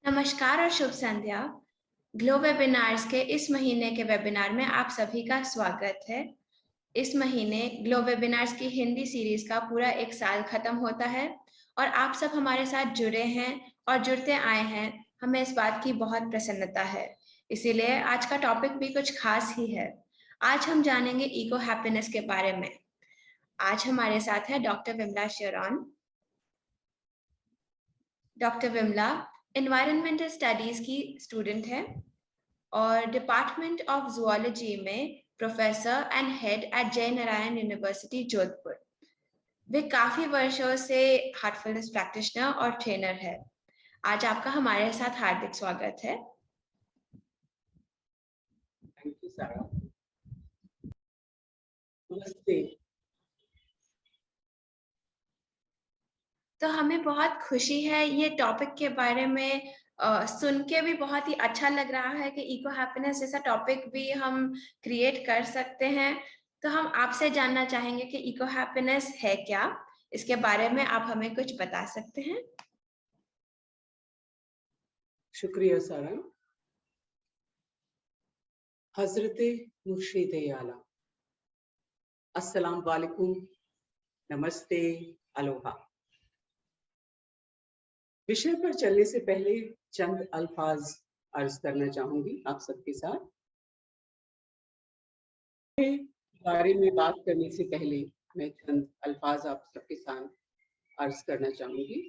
नमस्कार और शुभ संध्या। Glow webinars के इस महीने के वेबिनार में आप सभी का स्वागत है। इस महीने ग्लो वेबिनार्स की हिंदी सीरीज का पूरा एक साल खत्म होता है और आप सब हमारे साथ जुड़े हैं और जुड़ते आए हैं। हमें इस बात की बहुत प्रसन्नता है। इसीलिए आज का टॉपिक भी कुछ खास ही है। आज हम जानेंगे इको हैप्पीनेस के बारे में। आज हमारे साथ है doctor Vimla Sharon. Doctor Vimla environmental studies की स्टूडेंट है और डिपार्टमेंट ऑफ जूलॉजी में professor and head at Jai Narayan university Jodhpur. वे काफी वर्षों से हार्टफुलनेस प्रैक्टिशनर और ट्रेनर है। आज आपका हमारे साथ हार्दिक स्वागत है। थैंक यू सारा। नमस्ते। तो हमें बहुत खुशी है ये टॉपिक के बारे में सुन के भी बहुत ही अच्छा लग रहा है कि इको हैप्पीनेस जैसा टॉपिक भी हम क्रिएट कर सकते हैं। तो हम आपसे जानना चाहेंगे कि इको हैप्पीनेस है क्या, इसके बारे में आप हमें कुछ बता सकते हैं? शुक्रिया सारा। हजरत मुर्शिद आला, अस्सलाम वालेकुम, नमस्ते, अलोहा। विषय पर चलने से पहले चंद अल्फाज अर्ज करना चाहूंगी आप सबके साथ। बारे में बात करने से पहले मैं चंद अल्फाज आप सबके साथ अर्ज करना चाहूंगी।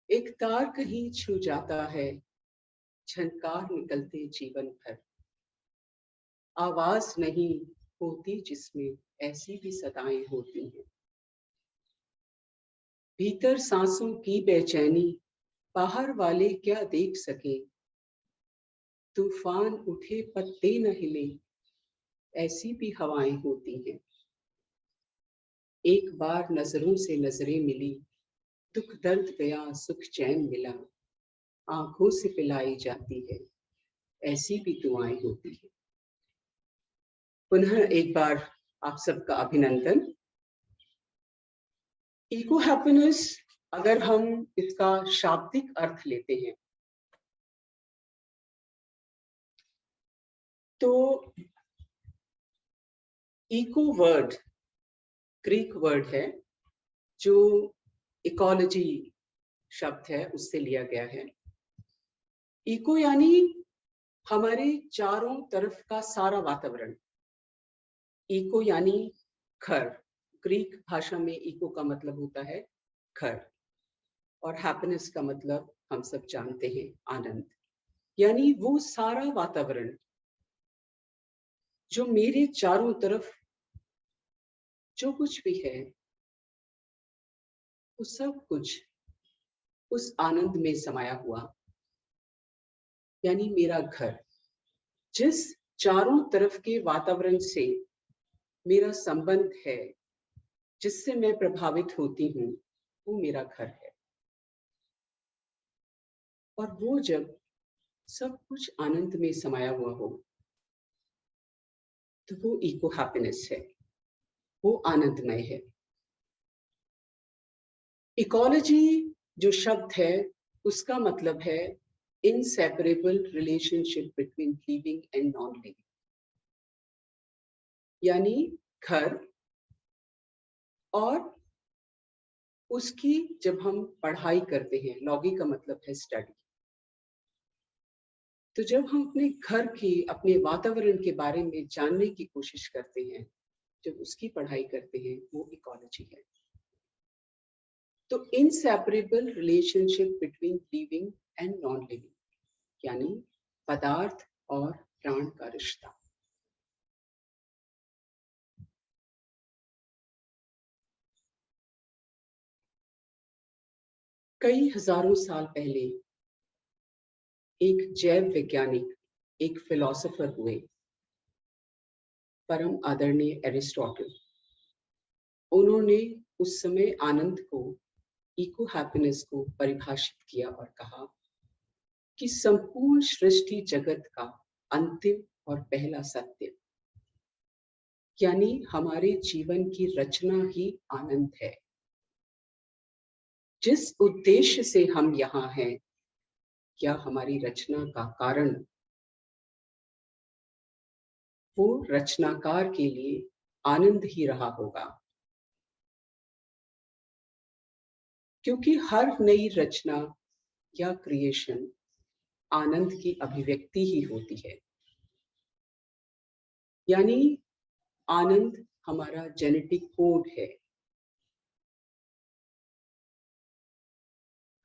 एक तार कहीं छू जाता है, झनकार निकलते जीवन भर। आवाज नहीं होती जिसमें ऐसी भी सदाएं होती हैं। भीतर सांसों की बेचैनी, बाहर वाले क्या देख सके। तूफान उठे पत्ते न हिले, ऐसी भी हवाएं होती हैं। एक बार नजरों से नजरें मिली, दुख दर्द गया सुख चैन मिला। आंखों से पिलाई जाती है, ऐसी भी दुआएं होती हैं। पुनः एक बार आप सबका अभिनंदन। इको हैप्पीनेस, अगर हम इसका शाब्दिक अर्थ लेते हैं तो इको वर्ड ग्रीक वर्ड है जो इकोलॉजी शब्द है उससे लिया गया है। इको यानी हमारे चारों तरफ का सारा वातावरण। इको यानी घर। ग्रीक भाषा में इको का मतलब होता है घर, और हैप्पीनेस का मतलब हम सब जानते हैं आनंद। यानी वो सारा वातावरण जो मेरे चारों तरफ जो कुछ भी है, वो सब कुछ उस आनंद में समाया हुआ। यानी मेरा घर, जिस चारों तरफ के वातावरण से मेरा संबंध है, जिससे मैं प्रभावित होती हूँ, वो मेरा घर है। और वो जब सब कुछ आनंद में समाया हुआ हो तो वो इको हैप्पीनेस है, वो आनंदमय है। इकोलॉजी जो शब्द है उसका मतलब है inseparable relationship between living and non living. यानी घर और उसकी जब हम पढ़ाई करते हैं, लॉगी का मतलब है स्टडी, तो जब हम अपने घर की, अपने वातावरण के बारे में जानने की कोशिश करते हैं, जब उसकी पढ़ाई करते हैं, वो इकोलॉजी है। तो inseparable relationship between living and non living, यानी पदार्थ और प्राण का रिश्ता। कई हजारों साल पहले एक जैव वैज्ञानिक, एक फिलोसोफर हुए, परम आदरणीय एरिस्टोटल। उन्होंने उस समय आनंद को, इको हैप्पीनेस को परिभाषित किया और कहा कि संपूर्ण सृष्टि जगत का अंतिम और पहला सत्य, यानी हमारे जीवन की रचना ही आनंद है। जिस उद्देश्य से हम यहाँ हैं, क्या हमारी रचना का कारण वो रचनाकार के लिए आनंद ही रहा होगा, क्योंकि हर नई रचना या क्रिएशन आनंद की अभिव्यक्ति ही होती है। यानी आनंद हमारा जेनेटिक कोड है।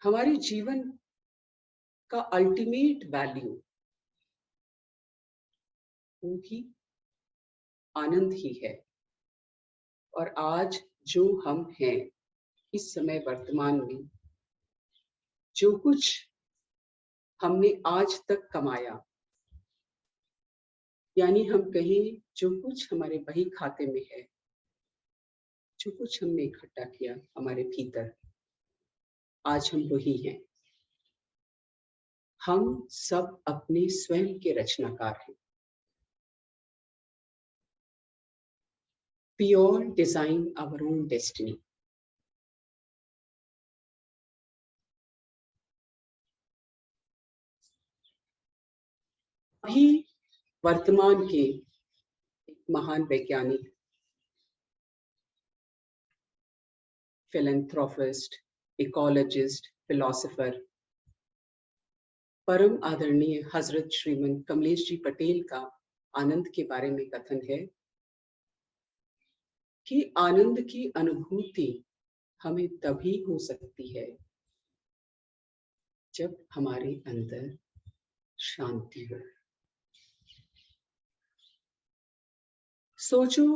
हमारे जीवन का अल्टीमेट वैल्यू वो भी आनंद ही है। और आज जो हम हैं, इस समय वर्तमान में जो कुछ हमने आज तक कमाया, यानी हम कहें जो कुछ हमारे बही खाते में है, जो कुछ हमने इकट्ठा किया हमारे भीतर, आज हम वही हैं। हम सब अपने स्वयं के रचनाकार हैं। We all design our own destiny. अभी वर्तमान के एक महान वैज्ञानिक, फिलैंथ्रोपिस्ट, इकोलॉजिस्ट, फिलोसोफर, परम आदरणीय हजरत श्रीमन कमलेश जी पटेल का आनंद के बारे में कथन है कि आनंद की अनुभूति हमें तभी हो सकती है जब हमारे अंदर शांति हो। सोचो,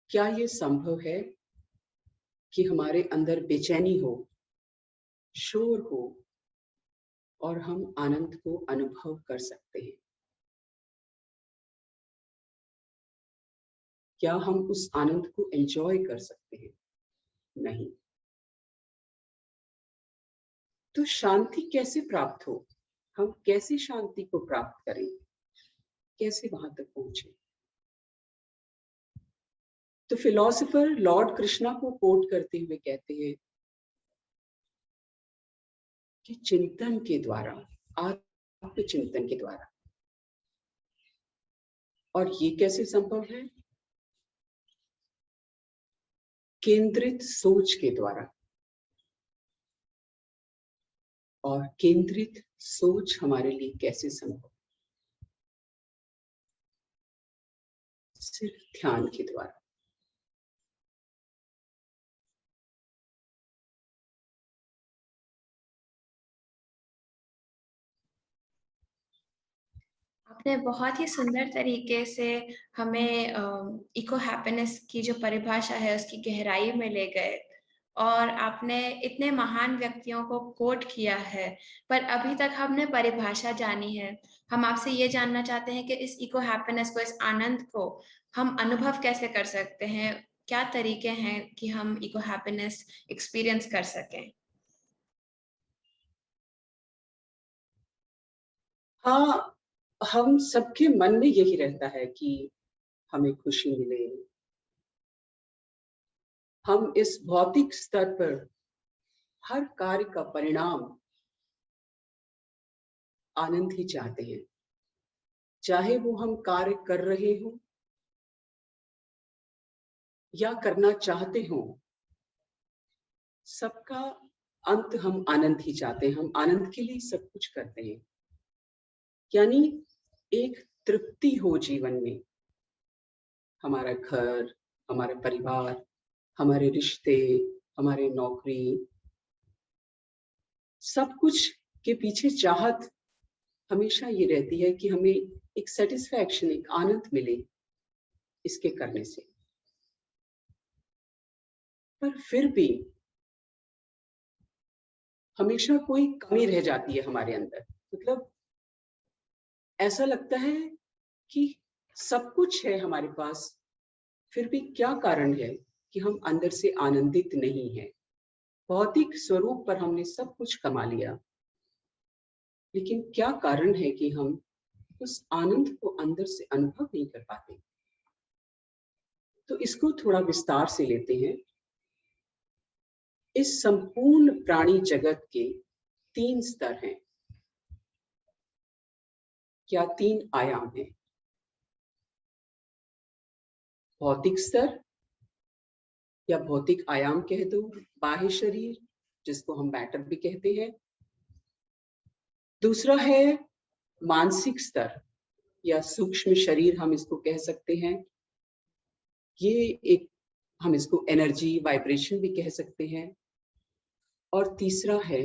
क्या ये संभव है कि हमारे अंदर बेचैनी हो, शोर हो और हम आनंद को अनुभव कर सकते हैं? क्या हम उस आनंद को एंजॉय कर सकते हैं? नहीं। तो शांति कैसे प्राप्त हो? हम कैसे शांति को प्राप्त करें? कैसे वहां तक पहुंचे? तो फिलोसोफर लॉर्ड कृष्णा को कोट करते हुए कहते हैं कि चिंतन के द्वारा, आत्मचिंतन के द्वारा। और ये कैसे संभव है? केंद्रित सोच के द्वारा। और केंद्रित सोच हमारे लिए कैसे संभव? सिर्फ ध्यान के द्वारा। आपने बहुत ही सुंदर तरीके से हमें इको हैप्पीनेस की जो परिभाषा है उसकी गहराई में ले गए, और आपने इतने महान व्यक्तियों को कोट किया है, पर अभी तक हमने परिभाषा जानी है। हम आपसे ये जानना चाहते हैं कि इस इको हैप्पीनेस को, इस आनंद को हम अनुभव कैसे कर सकते हैं? क्या तरीके हैं कि हम इको हैप्पीनेस एक्सपीरियंस कर सकें? हाँ, हम सबके मन में यही रहता है कि हमें खुशी मिले। हम इस भौतिक स्तर पर हर कार्य का परिणाम आनंद ही चाहते हैं, चाहे वो हम कार्य कर रहे हो या करना चाहते हो। सबका अंत हम आनंद ही चाहते हैं। हम आनंद के लिए सब कुछ करते हैं। यानी एक तृप्ति हो जीवन में। हमारा घर, हमारा परिवार, हमारे रिश्ते, हमारे नौकरी, सब कुछ के पीछे चाहत हमेशा ये रहती है कि हमें एक सेटिस्फैक्शन, एक आनंद मिले इसके करने से। पर फिर भी हमेशा कोई कमी रह जाती है हमारे अंदर। मतलब ऐसा लगता है कि सब कुछ है हमारे पास, फिर भी क्या कारण है कि हम अंदर से आनंदित नहीं हैं? भौतिक स्वरूप पर हमने सब कुछ कमा लिया, लेकिन क्या कारण है कि हम उस आनंद को अंदर से अनुभव नहीं कर पाते? तो इसको थोड़ा विस्तार से लेते हैं। इस संपूर्ण प्राणी जगत के 3 स्तर हैं या 3 आयाम हैं। भौतिक स्तर या भौतिक आयाम कह दो, बाह्य शरीर जिसको हम मैटर भी कहते हैं। दूसरा है मानसिक स्तर या सूक्ष्म शरीर, हम इसको कह सकते हैं। ये एक, हम इसको एनर्जी वाइब्रेशन भी कह सकते हैं। और तीसरा है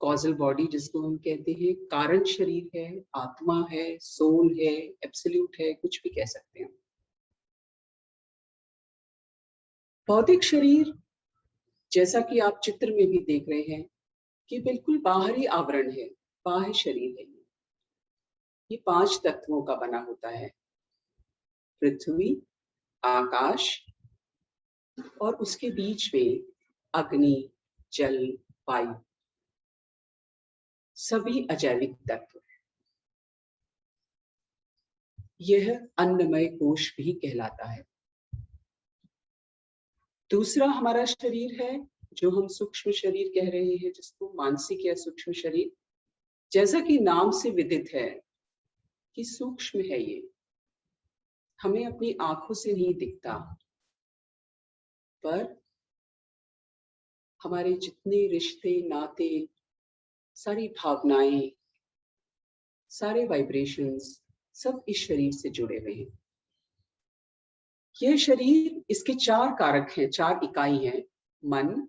कॉजल बॉडी, जिसको हम कहते हैं कारण शरीर है, आत्मा है, सोल है, एब्सोल्यूट है, कुछ भी कह सकते हैं। भौतिक शरीर, जैसा कि आप चित्र में भी देख रहे हैं कि बिल्कुल बाहरी आवरण है, बाह्य शरीर है। ये 5 तत्वों का बना होता है, पृथ्वी, आकाश और उसके बीच में अग्नि, जल, वायु, सभी अजैविक तत्व। यह अन्नमय कोश भी कहलाता है। दूसरा हमारा शरीर है जो हम सूक्ष्म शरीर कह रहे हैं, जिसको मानसिक या सूक्ष्म शरीर, जैसा कि नाम से विदित है कि सूक्ष्म है। ये हमें अपनी आंखों से नहीं दिखता, पर हमारे जितने रिश्ते नाते, सारी भावनाएं, सारे वाइब्रेशंस सब इस शरीर से जुड़े हुए हैं। यह शरीर, इसके 4 कारक हैं, 4 इकाई हैं। मन,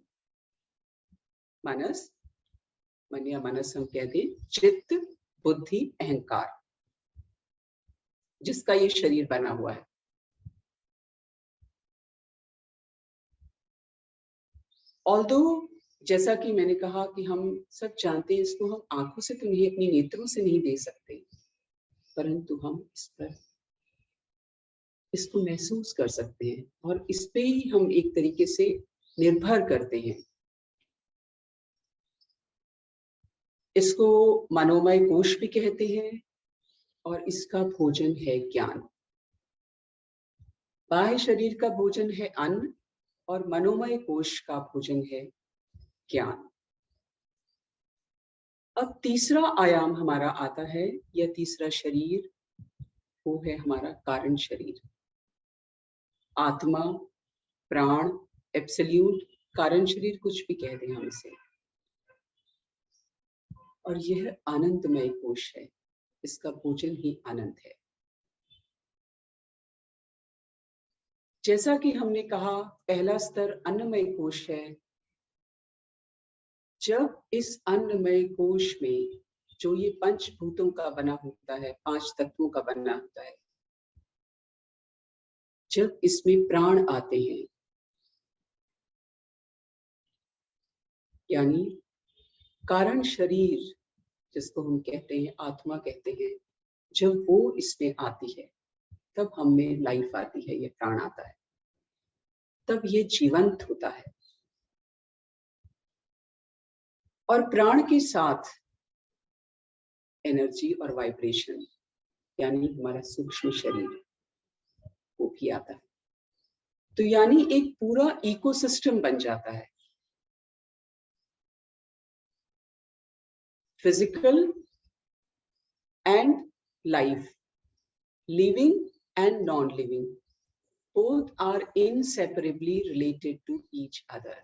मनस, मन या मनस हम कहते हैं, चित्त, बुद्धि, अहंकार, जिसका ये शरीर बना हुआ है। ऑल्दो, जैसा कि मैंने कहा कि हम सब जानते हैं, इसको हम आंखों से तो नहीं, अपनी नेत्रों से नहीं देख सकते, परंतु हम इस पर इसको महसूस कर सकते हैं और इस पे ही हम एक तरीके से निर्भर करते हैं। इसको मनोमय कोश भी कहते हैं और इसका भोजन है ज्ञान। बाह्य शरीर का भोजन है अन्न और मनोमय कोश का भोजन है ज्ञान। अब तीसरा आयाम हमारा आता है, या तीसरा शरीर, वो है हमारा कारण शरीर, आत्मा, प्राण, एब्सोल्यूट, कारण शरीर, कुछ भी कह दें हम इसे। और यह आनंदमय कोश है, इसका भोजन ही आनंद है। जैसा कि हमने कहा, पहला स्तर अन्नमय कोश है। जब इस अन्नमय कोश में जो ये 5 भूतों का बना होता है, 5 तत्वों का बना होता है, जब इसमें प्राण आते हैं, यानी कारण शरीर जिसको हम कहते हैं, आत्मा कहते हैं, जब वो इसमें आती है तब हम में लाइफ आती है, ये प्राण आता है, तब ये जीवंत होता है। और प्राण के साथ एनर्जी और वाइब्रेशन, यानी हमारा सूक्ष्म शरीर, वो भी आता है। तो यानी एक पूरा इकोसिस्टम बन जाता है, physical and life, living and non living, both are inseparably related to each other.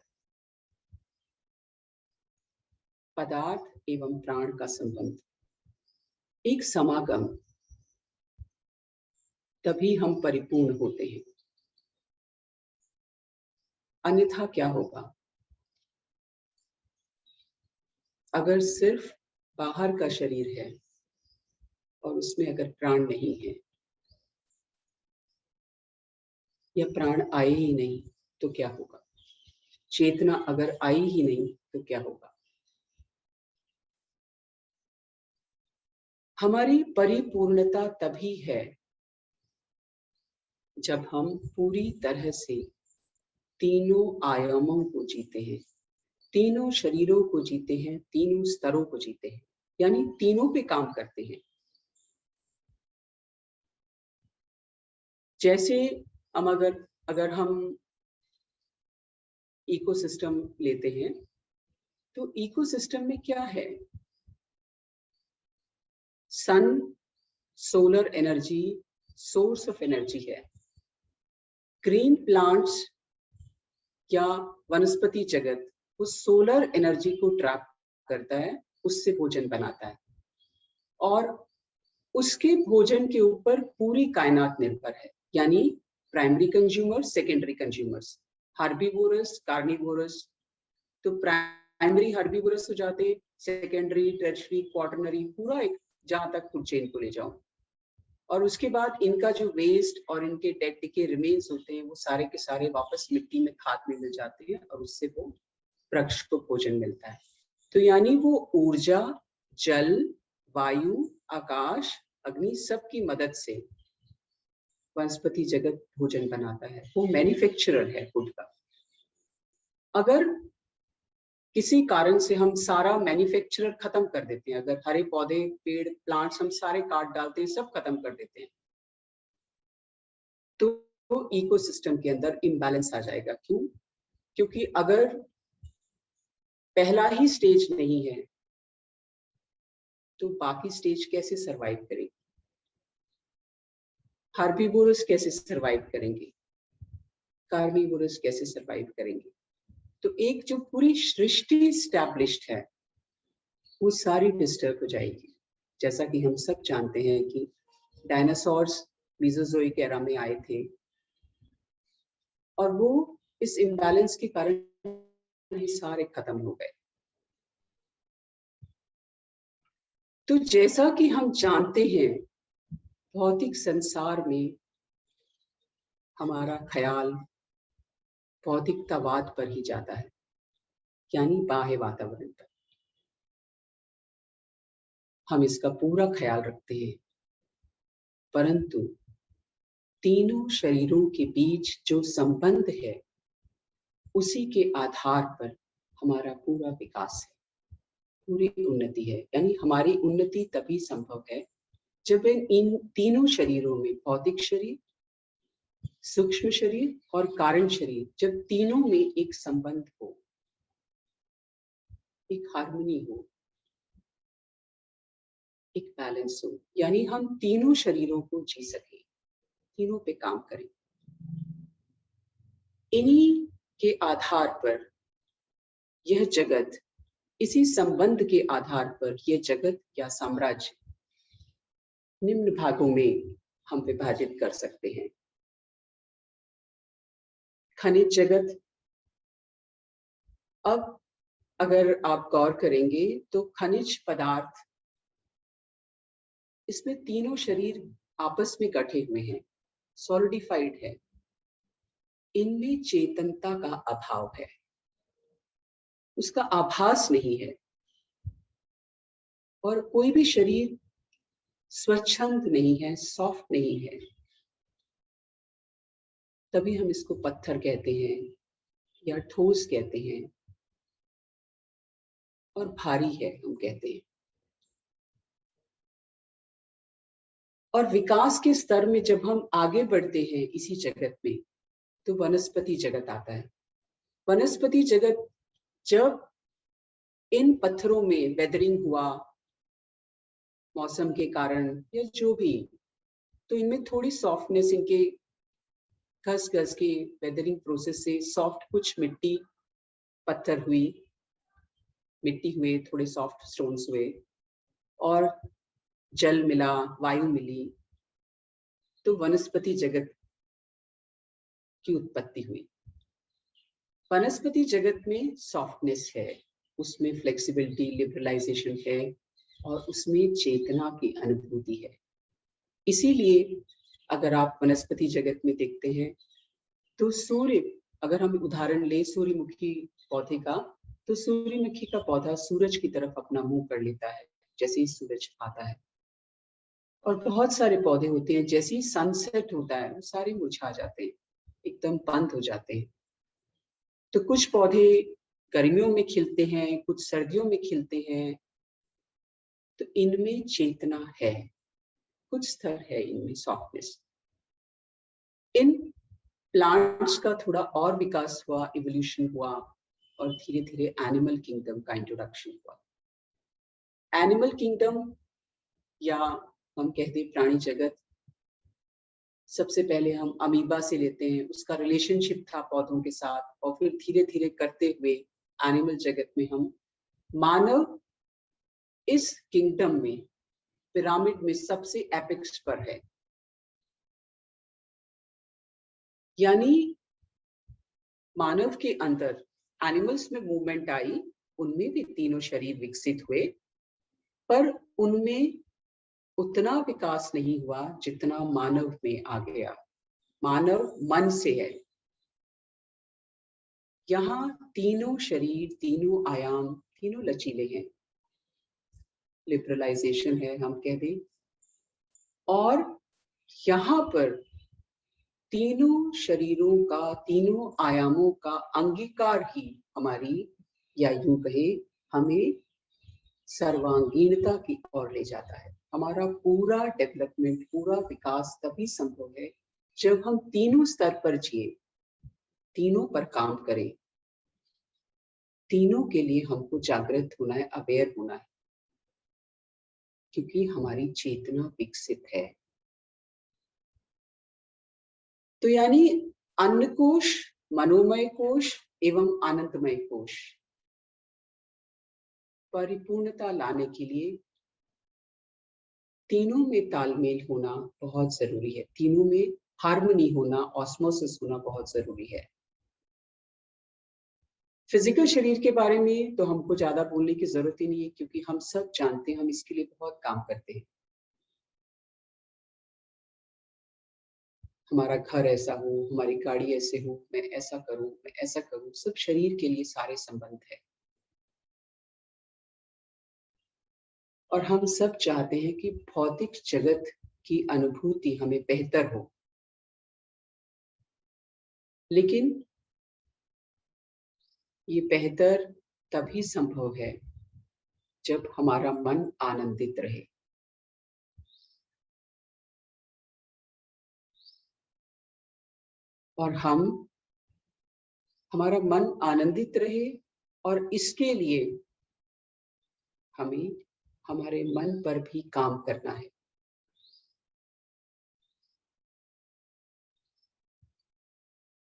पदार्थ एवं प्राण का संबंध, एक समागम, तभी हम परिपूर्ण होते हैं। अन्यथा क्या होगा? अगर सिर्फ बाहर का शरीर है और उसमें अगर प्राण नहीं है, या प्राण आए ही नहीं, तो क्या होगा? चेतना अगर आई ही नहीं, तो क्या होगा? हमारी परिपूर्णता तभी है जब हम पूरी तरह से तीनों आयामों को जीते हैं, तीनों शरीरों को जीते हैं, तीनों स्तरों को जीते हैं, यानी तीनों पे काम करते हैं। जैसे हम अगर हम इकोसिस्टम लेते हैं तो इकोसिस्टम में क्या है, sun solar energy source of energy है। ग्रीन प्लांट्स या वनस्पति जगत उस सोलर एनर्जी को ट्रैप करता है, उससे भोजन बनाता है और उसके भोजन के ऊपर पूरी कायनात निर्भर है। यानी primary consumers, secondary consumers, herbivores, carnivores. तो प्राइमरी हर्बीवोरस हो जाते, सेकेंडरी, टर्शरी, क्वाटरनरी, पूरा एक जहां तक फूड चेन को ले जाओ। और उसके बाद इनका जो वेस्ट और इनके डेड डिके रिमेन्स होते हैं वो सारे के सारे वापस मिट्टी में खाद में मिल जाते हैं और उससे वो वृक्ष को भोजन मिलता है। तो यानी वो ऊर्जा, जल, वायु, आकाश, अग्नि सबकी मदद से वनस्पति जगत भोजन बनाता है, वो मैन्युफैक्चरर है फूड का। अगर किसी कारण से हम सारा मैन्युफैक्चरर खत्म कर देते हैं, अगर हरे पौधे, पेड़, प्लांट्स हम सारे काट डालते हैं, सब खत्म कर देते हैं, तो इकोसिस्टम के अंदर इम्बैलेंस आ जाएगा। क्यों? क्योंकि अगर पहला ही स्टेज नहीं है तो बाकी स्टेज कैसे सरवाइव करेंगे? हर्बीवोरस कैसे सरवाइव करेंगे? कार्निवोरस कैसे सरवाइव करेंगे? तो एक जो पूरी सृष्टि स्टैब्लिश्ड है वो सारी डिस्टर्ब हो जाएगी। जैसा कि हम सब जानते हैं कि डायनासोर्स मेसोजोइक एरा में आए थे और वो इस इम्बैलेंस के कारण ही सारे खत्म हो गए। तो जैसा कि हम जानते हैं भौतिक संसार में हमारा ख्याल भौतिकतावाद पर ही जाता है, यानी बाह्य वातावरण पर। हम इसका पूरा ख्याल रखते हैं, परंतु तीनों शरीरों के बीच जो संबंध है उसी के आधार पर हमारा पूरा विकास है, पूरी उन्नति है। यानी हमारी उन्नति तभी संभव है जब इन तीनों शरीरों में, भौतिक शरीर, सूक्ष्म शरीर और कारण शरीर, जब तीनों में एक संबंध हो, एक हार्मनी हो, एक बैलेंस हो, यानी हम तीनों शरीरों को जी सके, तीनों पे काम करें। इन्हीं के आधार पर यह जगत, इसी संबंध के आधार पर यह जगत या साम्राज्य निम्न भागों में हम विभाजित कर सकते हैं। खनिज जगत। अब अगर आप गौर करेंगे तो खनिज पदार्थ, इसमें तीनों शरीर आपस में गठे हुए हैं, सॉलिडिफाइड है। इनमें चेतनता का अभाव है, उसका आभास नहीं है, और कोई भी शरीर स्वच्छंद नहीं है, सॉफ्ट नहीं है। तभी हम इसको पत्थर कहते हैं या ठोस कहते हैं, और भारी है हम कहते हैं। और विकास के स्तर में जब हम आगे बढ़ते हैं इसी जगत में, तो वनस्पति जगत आता है। वनस्पति जगत जब इन पत्थरों में वेदरिंग हुआ मौसम के कारण या जो भी, तो इनमें थोड़ी सॉफ्टनेस, इनके घस घस के वेदरिंग प्रोसेस से सॉफ्ट कुछ मिट्टी पत्थर हुई, मिट्टी हुए, थोड़े सॉफ्ट स्टोन्स हुए, और जल मिला, वायु मिली, तो वनस्पति जगत की उत्पत्ति हुई। वनस्पति जगत में सॉफ्टनेस है, उसमें फ्लेक्सिबिलिटी, लिबरलाइजेशन है, और उसमें चेतना की अनुभूति है। इसीलिए अगर आप वनस्पति जगत में देखते हैं तो सूर्य, अगर हम उदाहरण ले सूर्यमुखी पौधे का, तो सूर्यमुखी का पौधा सूरज की तरफ अपना मुंह कर लेता है जैसे ही सूरज आता है। और बहुत सारे पौधे होते हैं, जैसे ही सनसेट होता है वो सारे मुरझा जाते हैं, एकदम बंद हो जाते हैं। तो कुछ पौधे गर्मियों में खिलते हैं, कुछ सर्दियों में खिलते हैं। तो इनमें चेतना है, कुछ स्तर है इनमें सॉफ्टनेस। इन प्लांट्स का थोड़ा और विकास हुआ, इवोल्यूशन हुआ, और धीरे धीरे एनिमल किंगडम का इंट्रोडक्शन हुआ। एनिमल किंगडम या हम कहते हैं प्राणी जगत, सबसे पहले हम अमीबा से लेते हैं, उसका रिलेशनशिप था पौधों के साथ, और फिर धीरे धीरे करते हुए एनिमल जगत में हम मानव इस किंगडम में पिरामिड में सबसे एपेक्स पर है। यानी मानव के अंदर एनिमल्स में मूवमेंट आई, उनमें भी तीनों शरीर विकसित हुए, पर उनमें उतना विकास नहीं हुआ जितना मानव में आ गया। मानव मन से है। यहाँ तीनों शरीर, तीनों आयाम, तीनों लचीले हैं। लिबरलाइजेशन है हम कह दें, और यहाँ पर तीनों शरीरों का, तीनों आयामों का अंगीकार ही हमारी, या यूं कहे, हमें सर्वांगीणता की ओर ले जाता है। हमारा पूरा डेवलपमेंट, पूरा विकास तभी संभव है जब हम तीनों स्तर पर जिए, तीनों पर काम करें। तीनों के लिए हमको जागृत होना है, अवेयर होना है, क्योंकि हमारी चेतना विकसित है। तो यानी अन्न कोश, मनोमय कोश एवं आनंदमय कोश परिपूर्णता लाने के लिए तीनों में तालमेल होना बहुत जरूरी है। तीनों में हार्मनी होना, ऑस्मोसिस होना बहुत जरूरी है। फिजिकल शरीर के बारे में तो हमको ज्यादा बोलने की जरूरत ही नहीं है, क्योंकि हम सब जानते हैं, हम इसके लिए बहुत काम करते हैं। हमारा घर ऐसा हो, हमारी गाड़ी ऐसे हो, मैं ऐसा करूं, मैं ऐसा करूं, सब शरीर के लिए सारे संबंध है। और हम सब चाहते हैं कि भौतिक जगत की अनुभूति हमें बेहतर हो, लेकिन ये बेहतर तभी संभव है जब हमारा मन आनंदित रहे। और हमारा मन आनंदित रहे, और इसके लिए हमें हमारे मन पर भी काम करना है।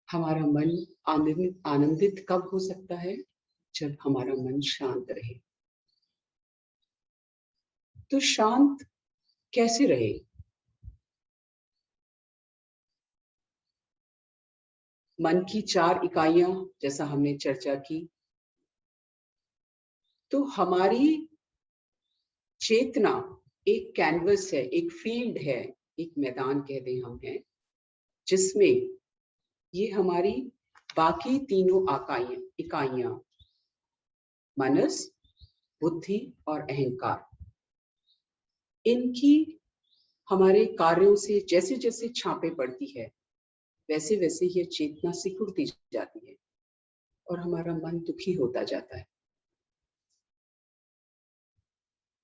हमारा मन आनंदित कब हो सकता है? जब हमारा मन शांत रहे। तो शांत कैसे रहे? मन की 4 इकाइयां जैसा हमने चर्चा की, तो हमारी चेतना एक कैनवस है, एक फील्ड है, एक मैदान कह दें हम हैं, जिसमें ये हमारी बाकी तीनों इकाइयां मनस, बुद्धि और अहंकार, इनकी हमारे कार्यों से जैसे जैसे छापे पड़ती है, वैसे वैसे ये चेतना सिकुड़ती जाती है और हमारा मन दुखी होता जाता है।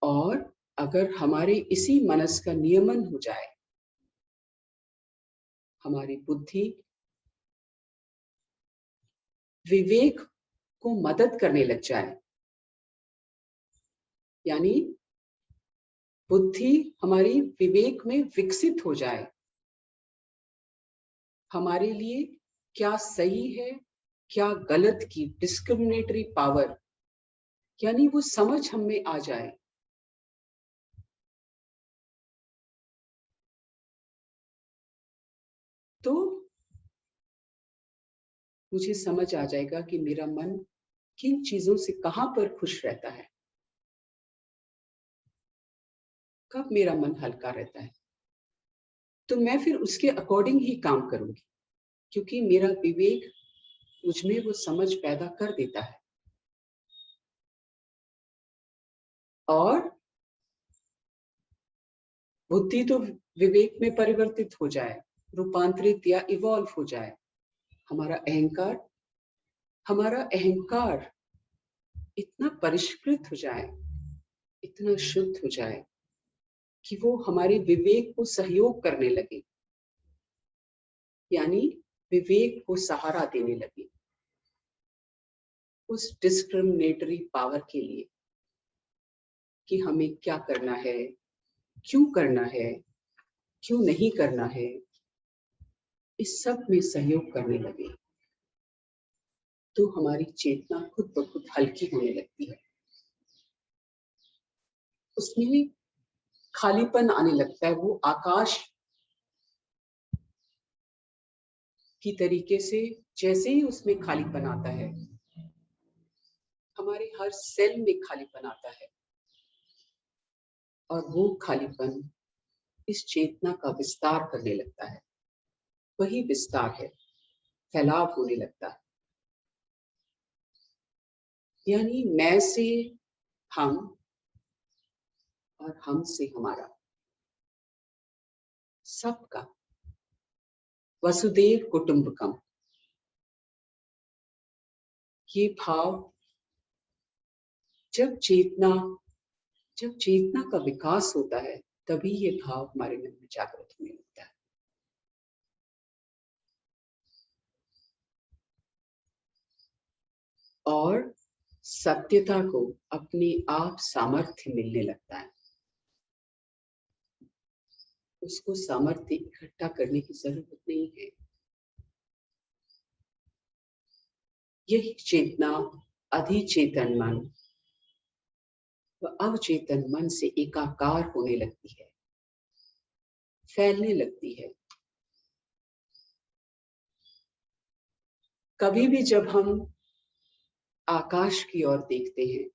और अगर हमारे इसी मनस का नियमन हो जाए, हमारी बुद्धि विवेक को मदद करने लग जाए, यानी बुद्धि हमारी विवेक में विकसित हो जाए, हमारे लिए क्या सही है, क्या गलत की डिस्क्रिमिनेटरी पावर, यानी वो समझ हम में आ जाए, तो मुझे समझ आ जाएगा कि मेरा मन किन चीजों से कहां पर खुश रहता है, कब मेरा मन हल्का रहता है। तो मैं फिर उसके अकॉर्डिंग ही काम करूंगी, क्योंकि मेरा विवेक मुझमें वो समझ पैदा कर देता है। और बुद्धि तो विवेक में परिवर्तित हो जाए, रूपांतरित या इवॉल्व हो जाए। हमारा अहंकार इतना परिष्कृत हो जाए, इतना शुद्ध हो जाए कि वो हमारे विवेक को सहयोग करने लगे। यानी विवेक को सहारा देने लगे, उस डिस्क्रिमिनेटरी पावर के लिए कि हमें क्या करना है, क्यों करना है, क्यों नहीं करना है, इस सब में सहयोग करने लगे, तो हमारी चेतना खुद ब खुद हल्की होने लगती है, उसमें खालीपन आने लगता है। वो आकाश की तरीके से जैसे ही उसमें खालीपन आता है, हमारे हर सेल में खालीपन आता है, और वो खालीपन इस चेतना का विस्तार करने लगता है। वही विस्तार है, फैलाव होने लगता है। यानी मैं से हम और हम से हमारा, सबका, वसुदेव कुटुंबकम, ये भाव जब चेतना का विकास होता है, तभी ये भाव हमारे मन में जागृत होने लगता है। और सत्यता को अपने आप सामर्थ्य मिलने लगता है। उसको सामर्थ्य इकट्ठा करने की जरूरत नहीं है। यही चेतना अधिचेतन मन व अवचेतन मन से एकाकार होने लगती है, फैलने लगती है। कभी भी जब हम आकाश की ओर देखते हैं,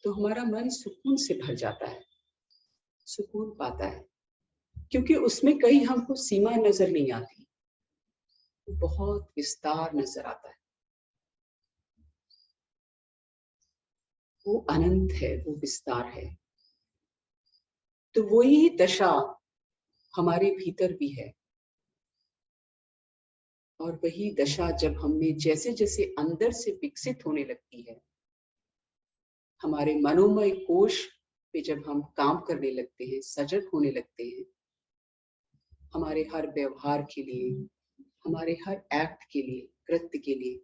तो हमारा मन सुकून से भर जाता है, सुकून पाता है, क्योंकि उसमें कहीं हमको सीमा नजर नहीं आती, बहुत विस्तार नजर आता है। वो अनंत है, वो विस्तार है। तो वही दशा हमारे भीतर भी है, और वही दशा जब हमें जैसे जैसे अंदर से विकसित होने लगती है, हमारे मनोमय कोश पे जब हम काम करने लगते हैं, सजग होने लगते हैं, हमारे हर व्यवहार के लिए, हमारे हर एक्ट के लिए, कृत्य के लिए,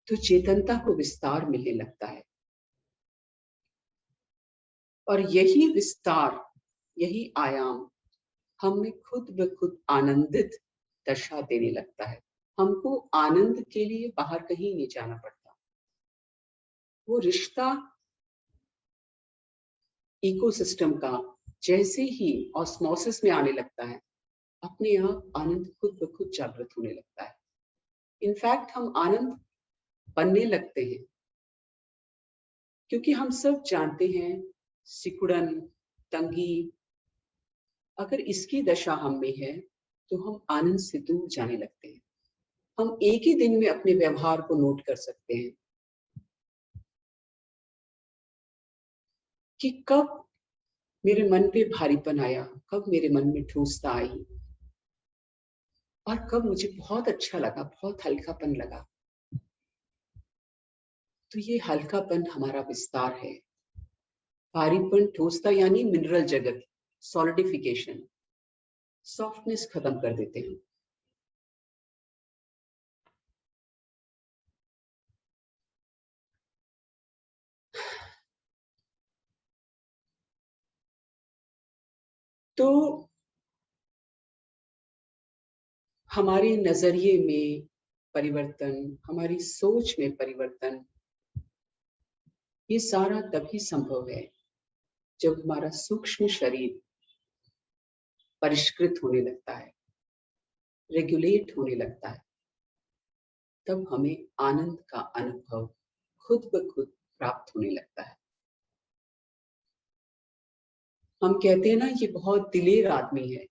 तो चेतनता को विस्तार मिलने लगता है। और यही विस्तार, यही आयाम हमें खुद ब खुद आनंदित दशा देने लगता है। हमको आनंद के लिए बाहर कहीं नहीं जाना पड़ता। वो रिश्ता इकोसिस्टम का जैसे ही ऑस्मोसिस में आने लगता है, अपने आप आनंद खुद ब खुद जागृत होने लगता है। इनफैक्ट हम आनंद बनने लगते हैं, क्योंकि हम सब जानते हैं सिकुड़न, तंगी, अगर इसकी दशा हम में है, तो हम आनंद से दूर जाने लगते हैं। हम एक ही दिन में अपने व्यवहार को नोट कर सकते हैं कि कब मेरे मन पे भारीपन आया, कब मेरे मन में ठोसता आई, और कब मुझे बहुत अच्छा लगा, बहुत हल्कापन लगा। तो ये हल्कापन हमारा विस्तार है। भारीपन, ठोसता यानी मिनरल जगत, सॉलिडिफिकेशन, सॉफ्टनेस खत्म कर देते हैं। तो हमारे नजरिए में परिवर्तन, हमारी सोच में परिवर्तन, ये सारा तभी संभव है जब हमारा सूक्ष्म शरीर परिष्कृत होने लगता है, रेगुलेट होने लगता है। तब हमें आनंद का अनुभव खुद ब खुद प्राप्त होने लगता है। हम कहते हैं ना, ये बहुत दिलेर आदमी है,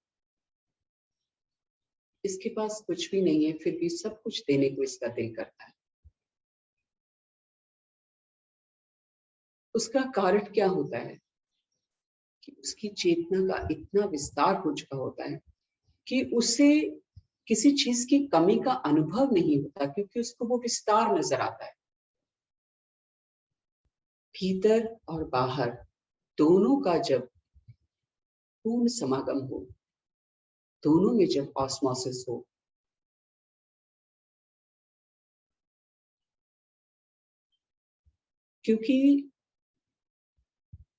इसके पास कुछ भी नहीं है, फिर भी सब कुछ देने को इसका दिल करता है। उसका कारण क्या होता है कि उसकी चेतना का इतना विस्तार हो चुका होता है कि उसे किसी चीज की कमी का अनुभव नहीं होता, क्योंकि उसको वो विस्तार नजर आता है। भीतर और बाहर दोनों का जब पूर्ण समागम हो, दोनों में जब ऑस्मोसिस हो, क्योंकि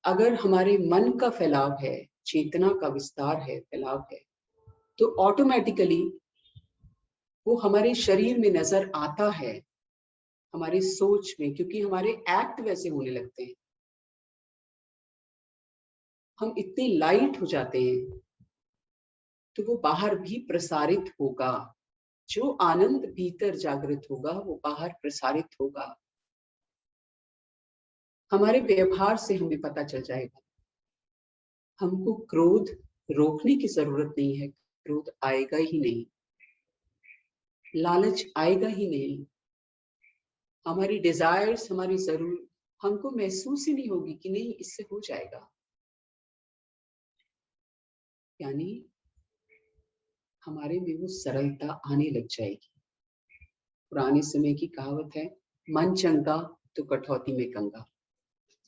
अगर हमारे मन का फैलाव है, चेतना का विस्तार है, फैलाव है, तो ऑटोमेटिकली वो हमारे शरीर में नजर आता है, हमारी सोच में, क्योंकि हमारे एक्ट वैसे होने लगते हैं, हम इतने लाइट हो जाते हैं, तो वो बाहर भी प्रसारित होगा। जो आनंद भीतर जागृत होगा वो बाहर प्रसारित होगा। हमारे व्यवहार से हमें पता चल जाएगा। हमको क्रोध रोकने की जरूरत नहीं है, क्रोध आएगा ही नहीं, लालच आएगा ही नहीं, हमारी डिजायर्स, हमारी जरूरत हमको महसूस ही नहीं होगी कि नहीं इससे हो जाएगा। यानी हमारे में वो सरलता आने लग जाएगी। पुराने समय की कहावत है, मन चंगा तो कठौती में गंगा।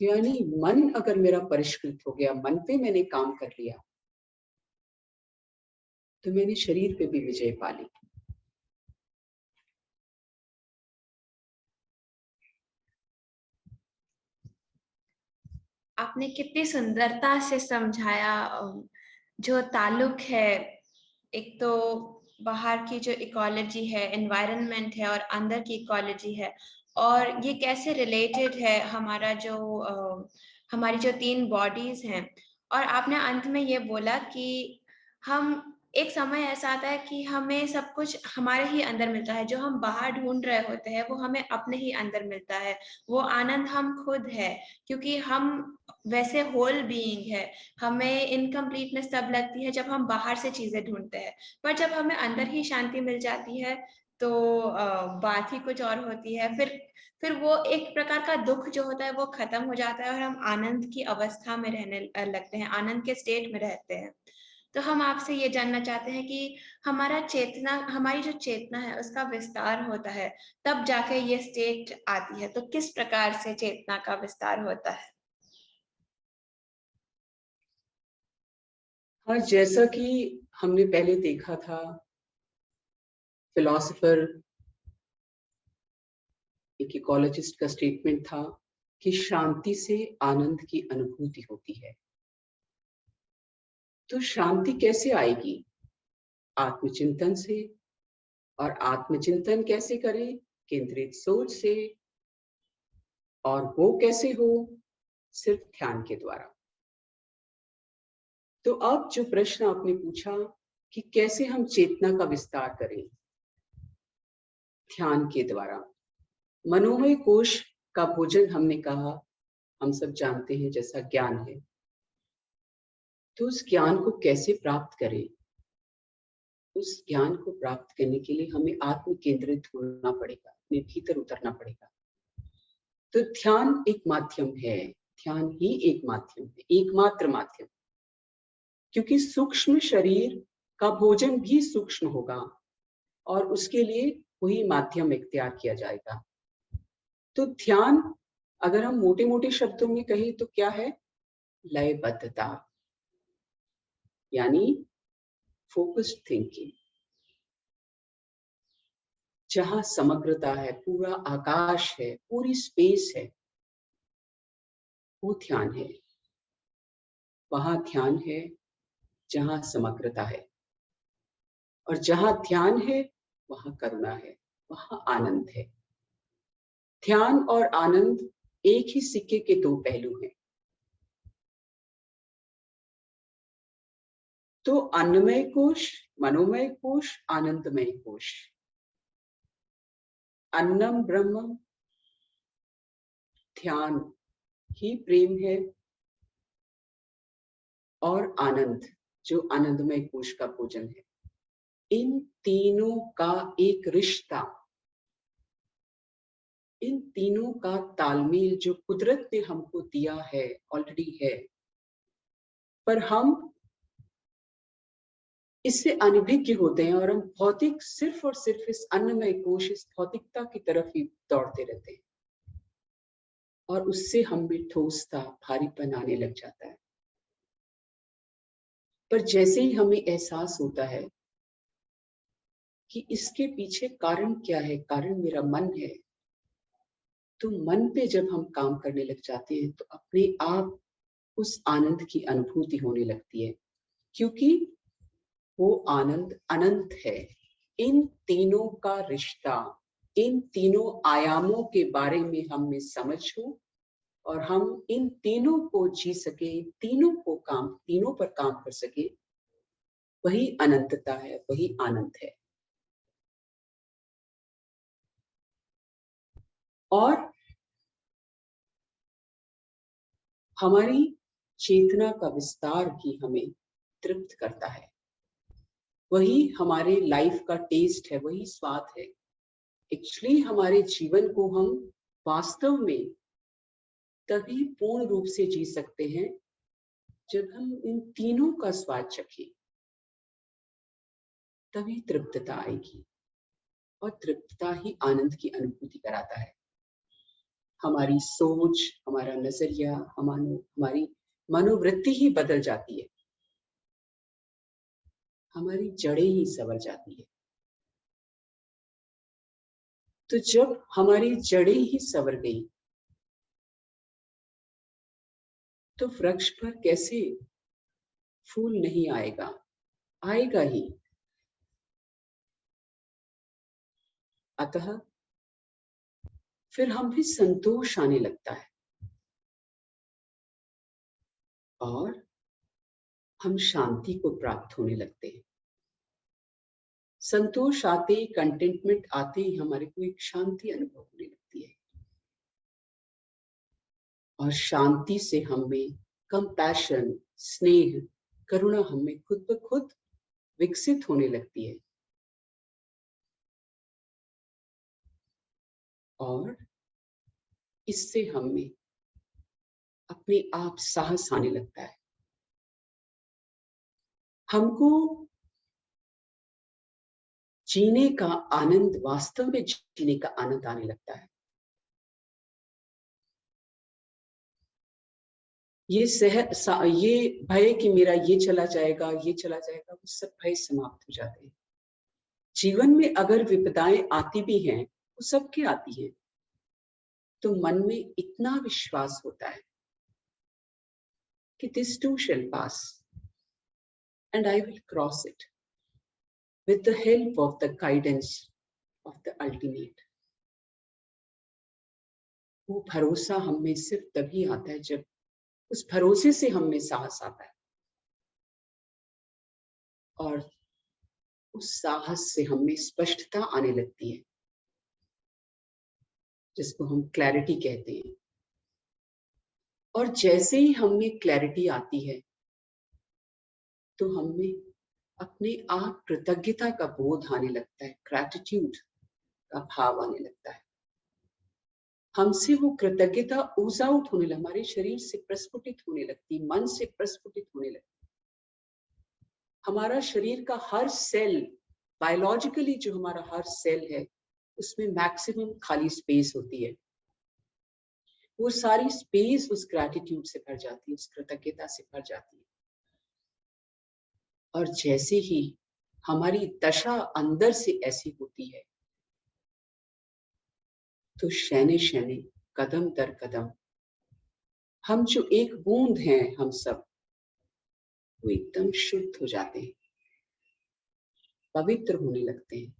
यानी मन अगर मेरा परिष्कृत हो गया, मन पे मैंने काम कर लिया, तो मैंने शरीर पे भी विजय पा ली। आपने कितनी सुंदरता से समझाया जो ताल्लुक है, एक तो बाहर की जो इकोलॉजी है, एनवायरनमेंट है, और अंदर की इकोलॉजी है, और ये कैसे रिलेटेड है हमारा जो हमारी जो 3 बॉडीज हैं। और आपने अंत में ये बोला कि हम एक समय ऐसा आता है कि हमें सब कुछ हमारे ही अंदर मिलता है, जो हम बाहर ढूंढ रहे होते हैं वो हमें अपने ही अंदर मिलता है। वो आनंद हम खुद है, क्योंकि हम वैसे होल बीइंग है। हमें इनकम्प्लीटनेस तब लगती है जब हम बाहर से चीजें ढूंढते हैं, पर जब हमें अंदर ही शांति मिल जाती है तो बात ही कुछ और होती है। फिर वो एक प्रकार का दुख जो होता है वो खत्म हो जाता है, और हम आनंद की अवस्था में रहने लगते हैं, आनंद के स्टेट में रहते हैं। तो हम आपसे ये जानना चाहते हैं कि हमारी जो चेतना है उसका विस्तार होता है, तब जाके ये स्टेट आती है। तो किस प्रकार से चेतना का विस्तार होता है? हाँ, जैसा कि हमने पहले देखा था, फिलोसोफर, एक इकोलॉजिस्ट का स्टेटमेंट था कि शांति से आनंद की अनुभूति होती है। तो शांति कैसे आएगी? आत्मचिंतन से। और आत्मचिंतन कैसे करें? केंद्रित सोच से। और वो कैसे हो? सिर्फ ध्यान के द्वारा। तो अब जो प्रश्न आपने पूछा कि कैसे हम चेतना का विस्तार करें, ध्यान के द्वारा। मनोमय कोश का भोजन हमने कहा, हम सब जानते हैं, जैसा ज्ञान है। तो उस ज्ञान को कैसे प्राप्त करें? उस ज्ञान को प्राप्त करने के लिए हमें आत्म केंद्रित होना पड़ेगा, अपने भीतर उतरना पड़ेगा। तो ध्यान एक माध्यम है, ध्यान ही एक माध्यम है, एकमात्र माध्यम। क्योंकि सूक्ष्म शरीर का भोजन भी सूक्ष्म होगा, और उसके लिए वही माध्यम इख्तियार किया जाएगा। तो ध्यान, अगर हम मोटे मोटे शब्दों में कहें तो क्या है? लयबद्धता, यानी फोकस्ड थिंकिंग। जहां समग्रता है, पूरा आकाश है, पूरी स्पेस है, वो ध्यान है। वहां ध्यान है जहां समग्रता है, और जहां ध्यान है वहां करुणा है, वहां आनंद है। ध्यान और आनंद एक ही सिक्के के 2 पहलू हैं। तो अन्नमय कोश, मनोमय कोश, आनंदमय कोश। अन्नम ब्रह्म, ध्यान ही प्रेम है, और आनंद जो आनंदमय कोश का भोजन है। इन तीनों का एक रिश्ता, इन तीनों का तालमेल जो कुदरत ने हमको दिया है, ऑलरेडी है, पर हम इससे अनभिज्ञ होते हैं, और हम भौतिक, सिर्फ और सिर्फ इस अन्नमय कोश, इस भौतिकता की तरफ ही दौड़ते रहते हैं, और उससे हम भी ठोसता, भारीपन आने लग जाता है। पर जैसे ही हमें एहसास होता है कि इसके पीछे कारण क्या है, कारण मेरा मन है, तो मन पे जब हम काम करने लग जाते हैं तो अपने आप उस आनंद की अनुभूति होने लगती है, क्योंकि वो आनंद अनंत है। इन तीनों का रिश्ता, इन तीनों आयामों के बारे में हम में समझ हो और हम इन तीनों को जी सके, तीनों पर काम कर सके, वही अनंतता है, वही आनंद है। और हमारी चेतना का विस्तार ही हमें तृप्त करता है, वही हमारे लाइफ का टेस्ट है, वही स्वाद है। एक्चुअली हमारे जीवन को हम वास्तव में तभी पूर्ण रूप से जी सकते हैं जब हम इन तीनों का स्वाद चखें, तभी तृप्तता आएगी। और तृप्तता ही आनंद की अनुभूति कराता है। हमारी सोच, हमारा नजरिया, हमारी मनोवृत्ति ही बदल जाती है, हमारी जड़ें ही संवर जाती है। तो जब हमारी जड़ें ही संवर गई तो वृक्ष पर कैसे फूल नहीं आएगा? आएगा ही। अतः फिर हम भी संतोष आने लगता है और हम शांति को प्राप्त होने लगते हैं। संतोष आते ही, कंटेंटमेंट आते ही हमारे को एक शांति अनुभव होने लगती है और शांति से हमें कंपैशन, स्नेह, करुणा हमें खुद ब खुद विकसित होने लगती है और इससे हमें अपने आप साहस आने लगता है। हमको जीने का आनंद, वास्तव में जीने का आनंद आने लगता है। ये भय कि मेरा ये चला जाएगा, ये चला जाएगा, वो सब भय समाप्त हो जाते हैं। जीवन में अगर विपदाएं आती भी हैं, वो सबके आती हैं, तो मन में इतना विश्वास होता है कि this too shall pass and I will cross it with the help of the guidance of the ultimate. वो भरोसा हमें सिर्फ तभी आता है जब उस भरोसे से हमें साहस आता है और उस साहस से हमें स्पष्टता आने लगती है, जिसको हम क्लैरिटी कहते हैं। और जैसे ही हमें क्लैरिटी आती है तो हमें अपने आप कृतज्ञता का बोध आने लगता है, ग्रैटिट्यूड का भाव आने लगता है। हमसे वो कृतज्ञता ओज आउट होने लगती, हमारे शरीर से प्रस्फुटित होने लगती, मन से प्रस्फुटित होने लगती। हमारा शरीर का हर सेल, बायोलॉजिकली जो हमारा हर सेल है, उसमें मैक्सिमम खाली स्पेस होती है। वो सारी स्पेस उस ग्रैटिट्यूड से भर जाती है, उस कृतज्ञता से भर जाती है। और जैसे ही हमारी दशा अंदर से ऐसी होती है तो शैने शैने, कदम दर कदम, हम जो एक बूंद हैं, हम सब वो एकदम शुद्ध हो जाते हैं, पवित्र होने लगते हैं,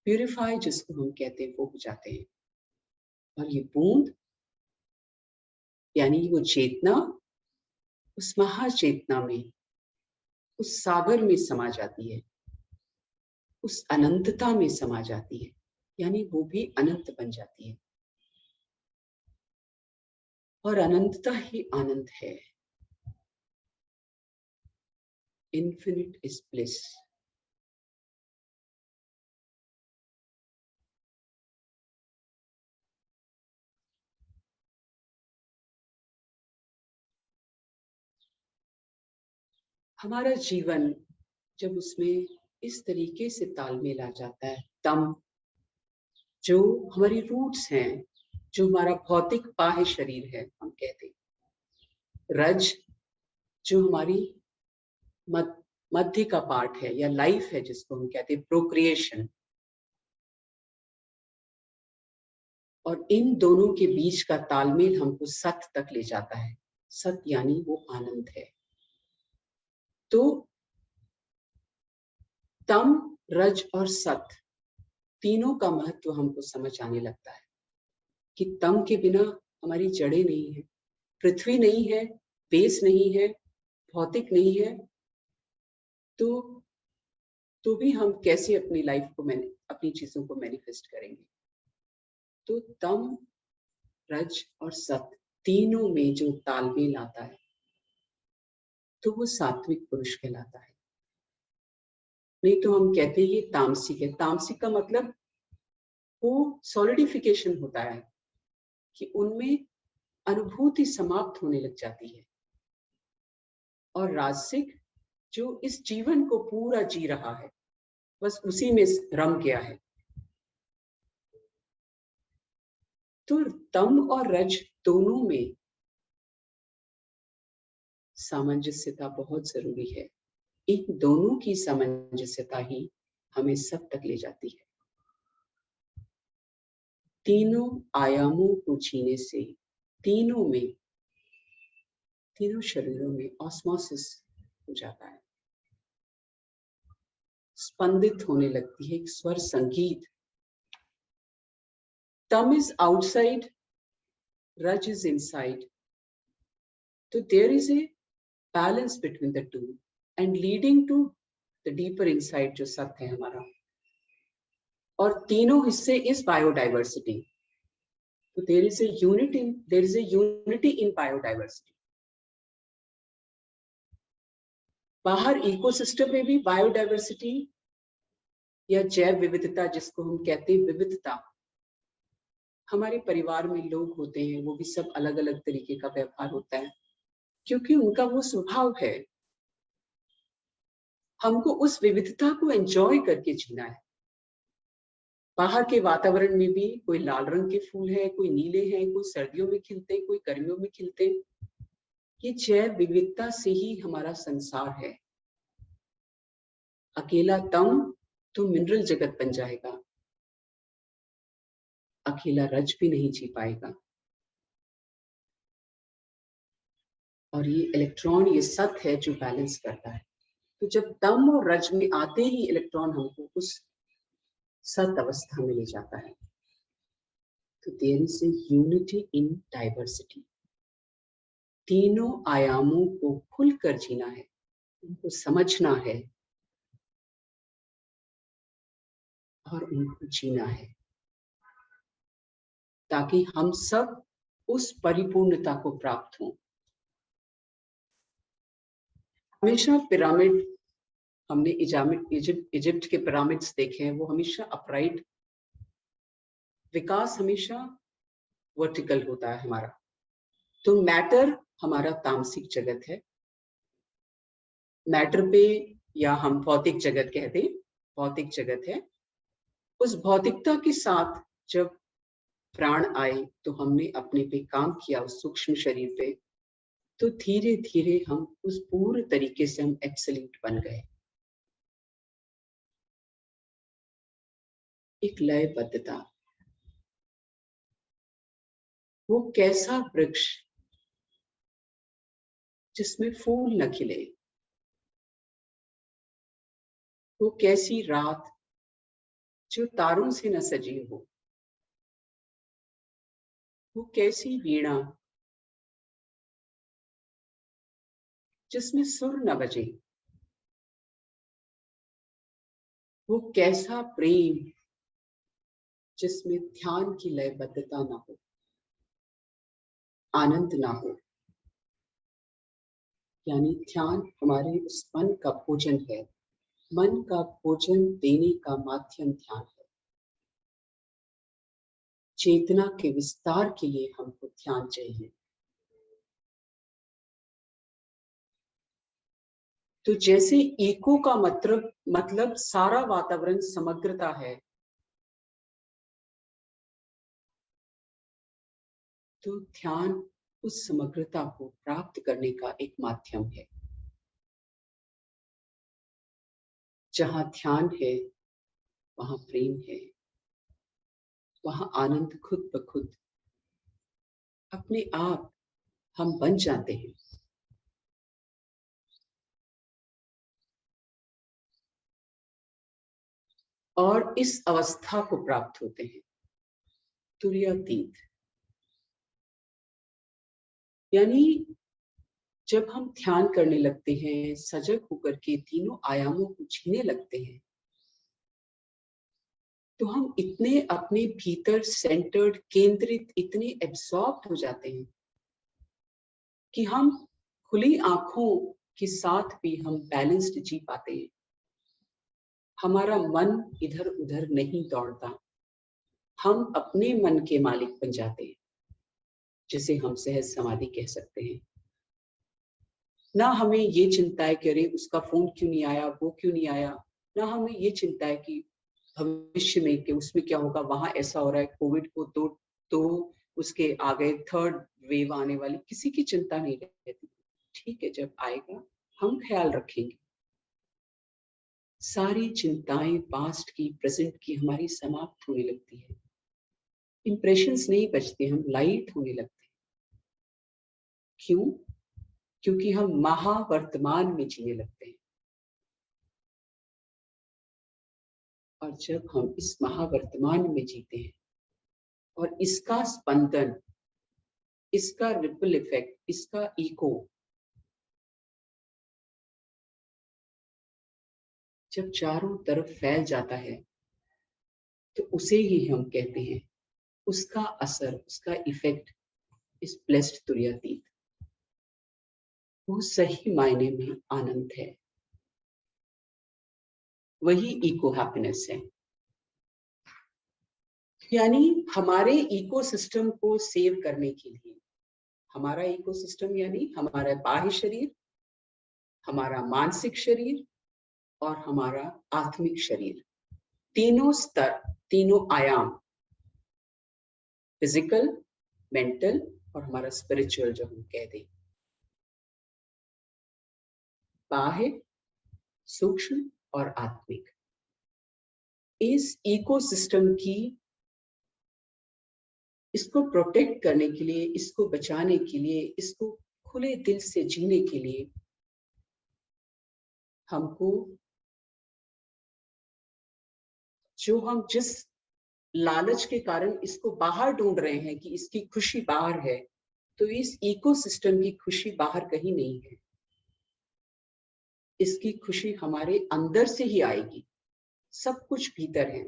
प्यूरिफाई जिसको हम कहते हैं, वो हो जाते हैं। और ये बूंद यानी वो चेतना उस महाचेतना में, उस सागर में समा जाती है, उस अनंतता में समा जाती है, यानी वो भी अनंत बन जाती है। और अनंतता ही आनंद है। Infinite is bliss. हमारा जीवन जब उसमें इस तरीके से तालमेल आ जाता है, तम जो हमारी रूट्स हैं, जो हमारा भौतिक बाह्य शरीर है, हम कहते हैं, रज जो हमारी मध्य का पार्ट है या लाइफ है, जिसको हम कहते हैं प्रोक्रिएशन, और इन दोनों के बीच का तालमेल हमको सत तक ले जाता है। सत यानी वो आनंद है। तो तम, रज और सत तीनों का महत्व हमको समझ आने लगता है कि तम के बिना हमारी जड़ें नहीं है, पृथ्वी नहीं है, बेस नहीं है, भौतिक नहीं है, तो भी हम कैसे अपनी लाइफ को अपनी चीजों को मैनिफेस्ट करेंगे। तो तम, रज और सत तीनों में जो तालमेल आता है तो वो सात्विक पुरुष कहलाता है। नहीं तो हम कहते हैं ये तामसिक है। तामसिक का मतलब वो सॉलिडिफिकेशन होता है कि उनमें अनुभूति समाप्त होने लग जाती है। और राजसिक जो इस जीवन को पूरा जी रहा है, बस उसी में रम गया है। तो तम और रज दोनों में सामंजस्यता बहुत जरूरी है। इन दोनों की सामंजस्यता ही हमें सब तक ले जाती है। तीनों आयामों को जीने से तीनों शरीरों में ऑस्मोसिस हो जाता है, स्पंदित होने लगती है एक स्वर संगीत। तम इज आउटसाइड, रज इज इनसाइड, तो there is a balance between the two and leading to the deeper inside जो सत्य है हमारा। और तीनों हिस्से इज बायोडाइवर्सिटी। तो there is a unity in biodiversity. बाहर इकोसिस्टम में भी बायोडाइवर्सिटी या जैव विविधता, जिसको हम कहते हैं विविधता, हमारे परिवार में लोग होते हैं, वो भी सब अलग अलग तरीके का व्यवहार होता है, क्योंकि उनका वो स्वभाव है। हमको उस विविधता को एंजॉय करके जीना है। बाहर के वातावरण में भी कोई लाल रंग के फूल है, कोई नीले हैं, कोई सर्दियों में खिलते हैं, कोई गर्मियों में खिलते हैं। ये जैव विविधता से ही हमारा संसार है। अकेला तम तो मिनरल जगत बन जाएगा, अकेला रज भी नहीं जी पाएगा। और ये इलेक्ट्रॉन, ये सत है जो बैलेंस करता है। तो जब तम और रज में आते ही इलेक्ट्रॉन हमको उस सत अवस्था में ले जाता है। तो there is a unity in diversity. तीनों आयामों को खुलकर जीना है, उनको समझना है और उनको जीना है, ताकि हम सब उस परिपूर्णता को प्राप्त हों। हमेशा पिरामिड, हमने इजिप्ट के पिरामिड्स देखे हैं, वो हमेशा अपराइट, विकास हमेशा वर्टिकल होता है हमारा। तो मैटर हमारा तामसिक जगत है। मैटर पे, या हम भौतिक जगत कहते हैं, भौतिक जगत है। उस भौतिकता के साथ जब प्राण आए तो हमने अपने पे काम किया, उस सूक्ष्म शरीर पे, तो धीरे धीरे हम उस पूरे तरीके से हम एब्सोल्यूट बन गए। एक लयबद्धता, वो कैसा वृक्ष जिसमें फूल न खिले, वो कैसी रात जो तारों से न सजी हो, वो कैसी वीणा जिसमें सुर न बजे, वो कैसा प्रेम जिसमें ध्यान की लयबद्धता ना हो, आनंद ना हो। यानी ध्यान हमारे उस मन का भोजन है। मन का भोजन देने का माध्यम ध्यान है। चेतना के विस्तार के लिए हमको ध्यान चाहिए। तो जैसे इको का मतलब सारा वातावरण समग्रता है, तो ध्यान उस समग्रता को प्राप्त करने का एक माध्यम है। जहां ध्यान है वहां प्रेम है, वहां आनंद खुद ब खुद अपने आप हम बन जाते हैं। और इस अवस्था को प्राप्त होते हैं तुरीयातीत। यानी जब हम ध्यान करने लगते हैं, सजग होकर के तीनों आयामों को जीने लगते हैं, तो हम इतने अपने भीतर सेंटर्ड, केंद्रित, इतने एब्सॉर्ब हो जाते हैं कि हम खुली आंखों के साथ भी हम बैलेंस्ड जी पाते हैं। हमारा मन इधर उधर नहीं दौड़ता, हम अपने मन के मालिक बन जाते हैं, जिसे हम सहज समाधि कह सकते हैं। ना हमें ये चिंता है कि अरे उसका फोन क्यों नहीं आया, वो क्यों नहीं आया। ना हमें ये चिंता है कि भविष्य में कि उसमें क्या होगा, वहां ऐसा हो रहा है, कोविड को तो उसके आगे थर्ड वेव आने वाली, किसी की चिंता नहीं रहती। ठीक है, जब आएगा हम ख्याल रखेंगे। सारी चिंताएं पास्ट की, प्रेजेंट की हमारी समाप्त होने लगती है। इंप्रेशंस नहीं बचते, हम लाइट होने लगते हैं। क्यों? क्योंकि हम महावर्तमान में जीने लगते हैं। और जब हम इस महावर्तमान में जीते हैं और इसका स्पंदन, इसका रिपल इफेक्ट, इसका इको जब चारों तरफ फैल जाता है, तो उसे ही हम कहते हैं, उसका असर, उसका इफेक्ट इस ब्लेस्ड तुरीयातीत। वो सही मायने में आनंद है, वही इको हैप्पीनेस है। यानी हमारे इकोसिस्टम को सेव करने के लिए, हमारा इकोसिस्टम यानी हमारा बाह्य शरीर, हमारा मानसिक शरीर और हमारा आत्मिक शरीर, तीनों स्तर, तीनों आयाम, फिजिकल, मेंटल और हमारा स्पिरिचुअल जो हम कह दें, बाह्य, सूक्ष्म और आत्मिक, इस इकोसिस्टम की, इसको प्रोटेक्ट करने के लिए, इसको बचाने के लिए, इसको खुले दिल से जीने के लिए हमको जो हम जिस लालच के कारण इसको बाहर ढूंढ रहे हैं कि इसकी खुशी बाहर है, तो इस इकोसिस्टम की खुशी बाहर कहीं नहीं है। इसकी खुशी हमारे अंदर से ही आएगी, सब कुछ भीतर है।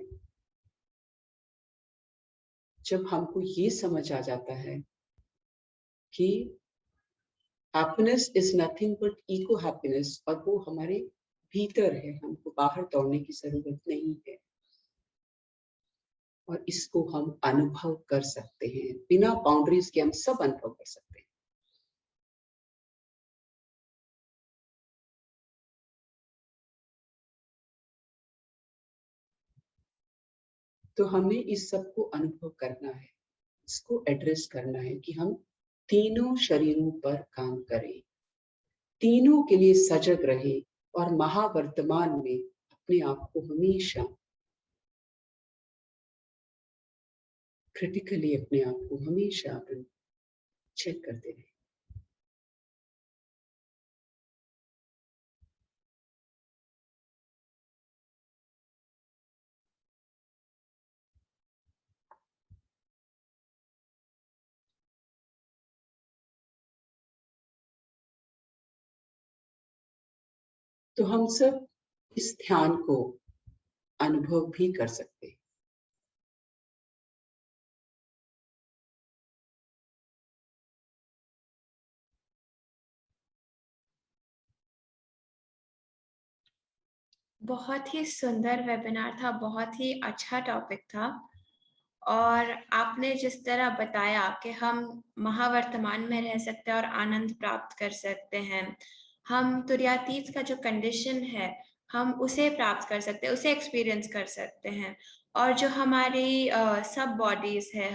जब हमको ये समझ आ जाता है कि happiness is nothing but eco happiness, और वो हमारे भीतर है, हमको बाहर दौड़ने की जरूरत नहीं है, और इसको हम अनुभव कर सकते हैं, बिना बाउंड्रीज के हम सब अनुभव कर सकते हैं। तो हमें इस सब को अनुभव करना है, इसको एड्रेस करना है कि हम तीनों शरीरों पर काम करें, तीनों के लिए सजग रहे, और महावर्तमान में अपने आप को हमेशा क्रिटिकली, अपने आप को हमेशा चेक करते रहे। तो हम सब इस ध्यान को अनुभव भी कर सकते हैं। बहुत ही सुंदर वेबिनार था, बहुत ही अच्छा टॉपिक था। और आपने जिस तरह बताया कि हम महावर्तमान में रह सकते हैं और आनंद प्राप्त कर सकते हैं, हम तुरीयातीत का जो कंडीशन है हम उसे प्राप्त कर सकते हैं, उसे एक्सपीरियंस कर सकते हैं। और जो हमारी सब बॉडीज है,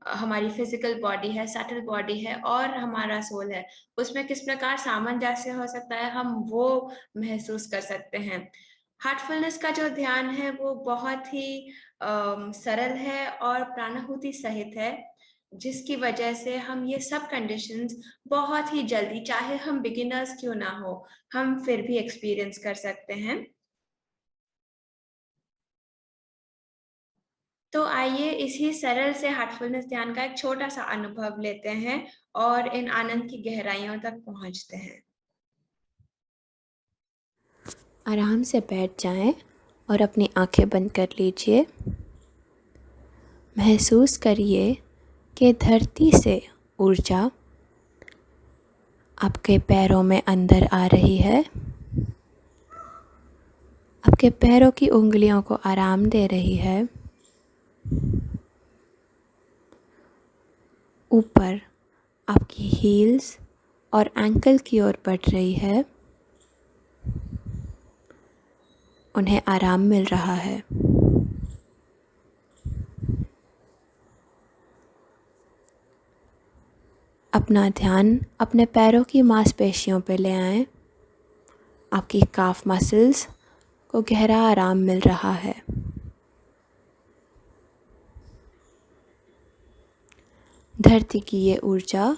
हमारी फिजिकल बॉडी है, सटल बॉडी है और हमारा सोल है, उसमें किस प्रकार सामंजस्य हो सकता है हम वो महसूस कर सकते हैं। हार्टफुलनेस का जो ध्यान है वो बहुत ही सरल है और प्राणाहुति सहित है, जिसकी वजह से हम ये सब कंडीशंस बहुत ही जल्दी, चाहे हम बिगिनर्स क्यों ना हो, हम फिर भी एक्सपीरियंस कर सकते हैं। तो आइए इसी सरल से हार्टफुलनेस ध्यान का एक छोटा सा अनुभव लेते हैं और इन आनंद की गहराइयों तक पहुंचते हैं। आराम से बैठ जाएं और अपनी आंखें बंद कर लीजिए। महसूस करिए कि धरती से ऊर्जा आपके पैरों में अंदर आ रही है, आपके पैरों की उंगलियों को आराम दे रही है। ऊपर आपकी हील्स और एंकल की ओर बढ़ रही है, उन्हें आराम मिल रहा है। अपना ध्यान अपने पैरों की मांसपेशियों पर ले आएं। आपकी काफ मसल्स को गहरा आराम मिल रहा है। धरती की ये ऊर्जा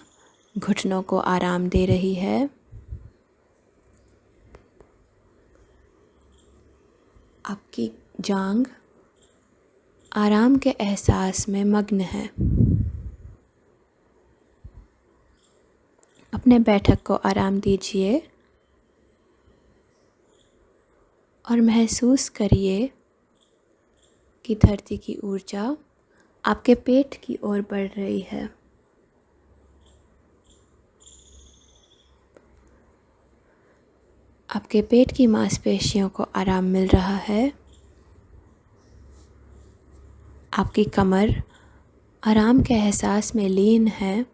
घुटनों को आराम दे रही है। आपकी जांघ आराम के एहसास में मग्न है। अपने बैठक को आराम दीजिए और महसूस करिए कि धरती की ऊर्जा आपके पेट की ओर बढ़ रही है। आपके पेट की मांसपेशियों को आराम मिल रहा है। आपकी कमर आराम के एहसास में लीन है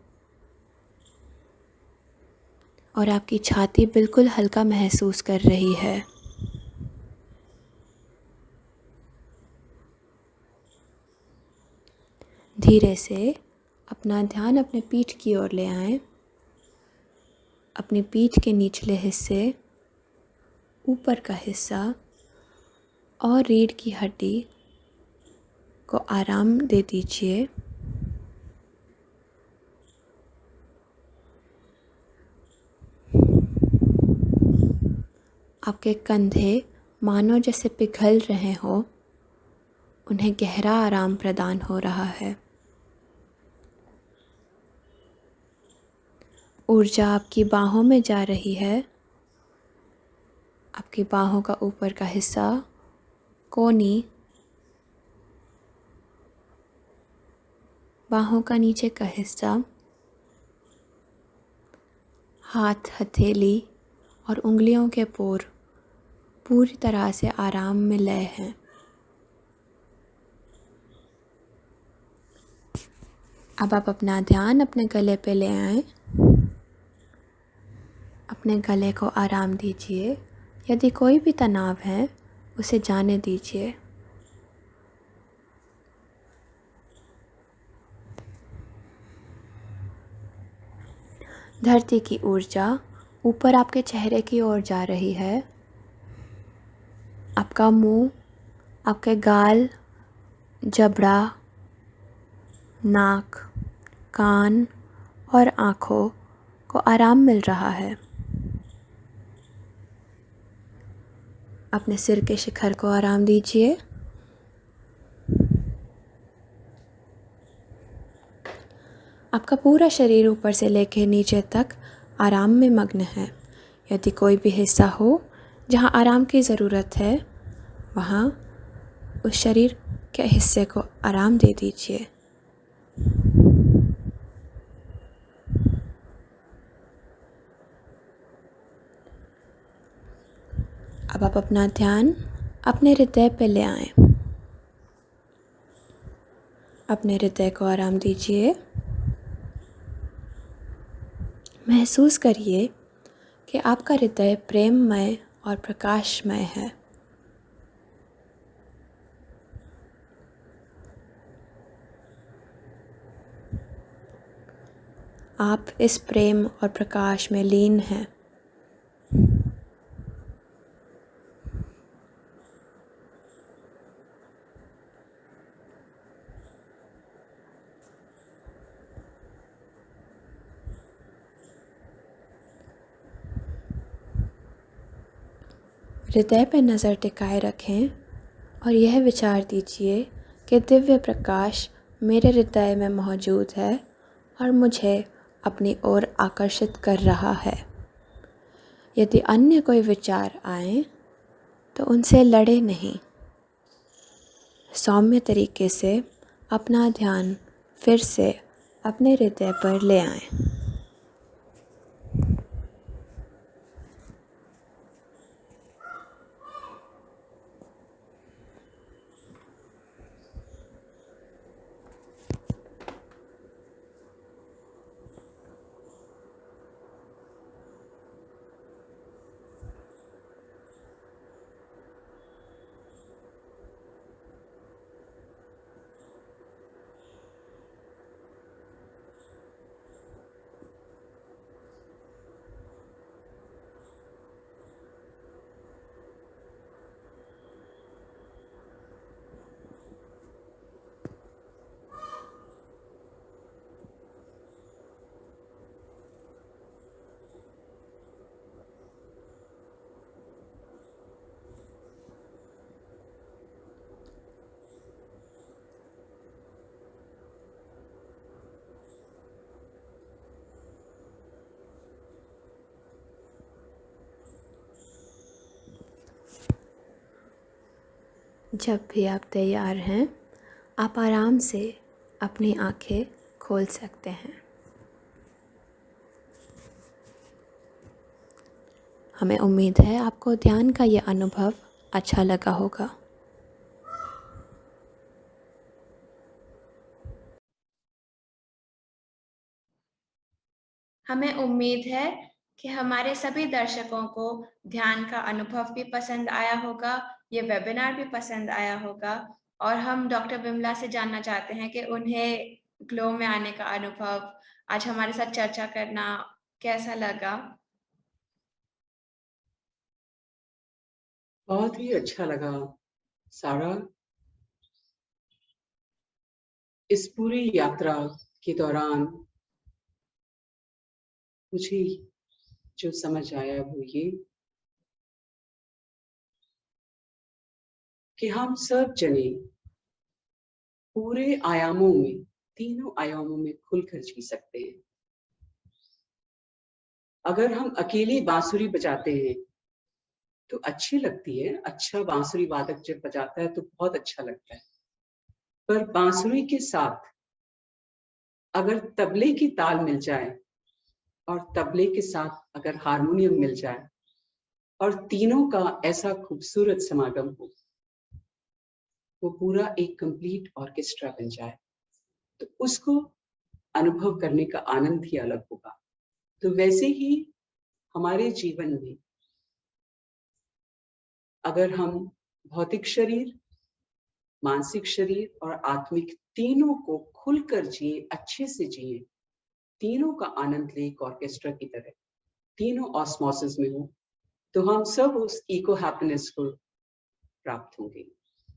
और आपकी छाती बिल्कुल हल्का महसूस कर रही है। धीरे से अपना ध्यान अपने पीठ की ओर ले आएं। अपनी पीठ के निचले हिस्से, ऊपर का हिस्सा और रीढ़ की हड्डी को आराम दे दीजिए। आपके कंधे मानो जैसे पिघल रहे हो, उन्हें गहरा आराम प्रदान हो रहा है। ऊर्जा आपकी बाहों में जा रही है। आपकी बाहों का ऊपर का हिस्सा, कोहनी, बाहों का नीचे का हिस्सा, हाथ, हथेली और उंगलियों के पोर पूरी तरह से आराम में लय हैं। अब आप अपना ध्यान अपने गले पे ले आएं। अपने गले को आराम दीजिए। यदि कोई भी तनाव है उसे जाने दीजिए। धरती की ऊर्जा ऊपर आपके चेहरे की ओर जा रही है। आपका मुंह, आपके गाल, जबड़ा, नाक, कान और आँखों को आराम मिल रहा है। अपने सिर के शिखर को आराम दीजिए। आपका पूरा शरीर ऊपर से लेकर नीचे तक आराम में मग्न है। यदि कोई भी हिस्सा हो जहाँ आराम की ज़रूरत है, वहाँ उस शरीर के हिस्से को आराम दे दीजिए। अब आप अपना ध्यान अपने हृदय पे ले आएं। अपने हृदय को आराम दीजिए। महसूस करिए कि आपका हृदय प्रेममय और प्रकाशमय है। आप इस प्रेम और प्रकाश में लीन हैं। हृदय पर नज़र टिकाए रखें और यह विचार दीजिए कि दिव्य प्रकाश मेरे हृदय में मौजूद है और मुझे अपनी ओर आकर्षित कर रहा है। यदि अन्य कोई विचार आए तो उनसे लड़े नहीं। सौम्य तरीके से अपना ध्यान फिर से अपने हृदय पर ले आएं। जब भी आप तैयार हैं, आप आराम से अपनी आंखें खोल सकते हैं। हमें उम्मीद है आपको ध्यान का ये अनुभव अच्छा लगा होगा। हमें उम्मीद है कि हमारे सभी दर्शकों को ध्यान का अनुभव भी पसंद आया होगा, ये वेबिनार भी पसंद आया होगा और हम डॉक्टर विमला से जानना चाहते हैं कि उन्हें ग्लो में आने का अनुभव, आज हमारे साथ चर्चा करना कैसा लगा। बहुत ही अच्छा लगा सारा। इस पूरी यात्रा के दौरान मुझे जो समझ आया वो ये कि हम सब जने पूरे आयामों में, तीनों आयामों में खुलकर जी सकते हैं। अगर हम अकेले बांसुरी बजाते हैं तो अच्छी लगती है, अच्छा बांसुरी वादक जब बजाता है तो बहुत अच्छा लगता है, पर बांसुरी के साथ अगर तबले की ताल मिल जाए और तबले के साथ अगर हारमोनियम मिल जाए और तीनों का ऐसा खूबसूरत समागम हो, वो पूरा एक कंप्लीट ऑर्केस्ट्रा बन जाए, तो उसको अनुभव करने का आनंद ही अलग होगा। तो वैसे ही हमारे जीवन में अगर हम भौतिक शरीर, मानसिक शरीर और आत्मिक तीनों को खुलकर जिए, अच्छे से जिए, तीनों का आनंद ले एक ऑर्केस्ट्रा की तरह, तीनों ऑस्मोसिस में हो, तो हम सब उस इको हैप्पीनेस को प्राप्त होंगे।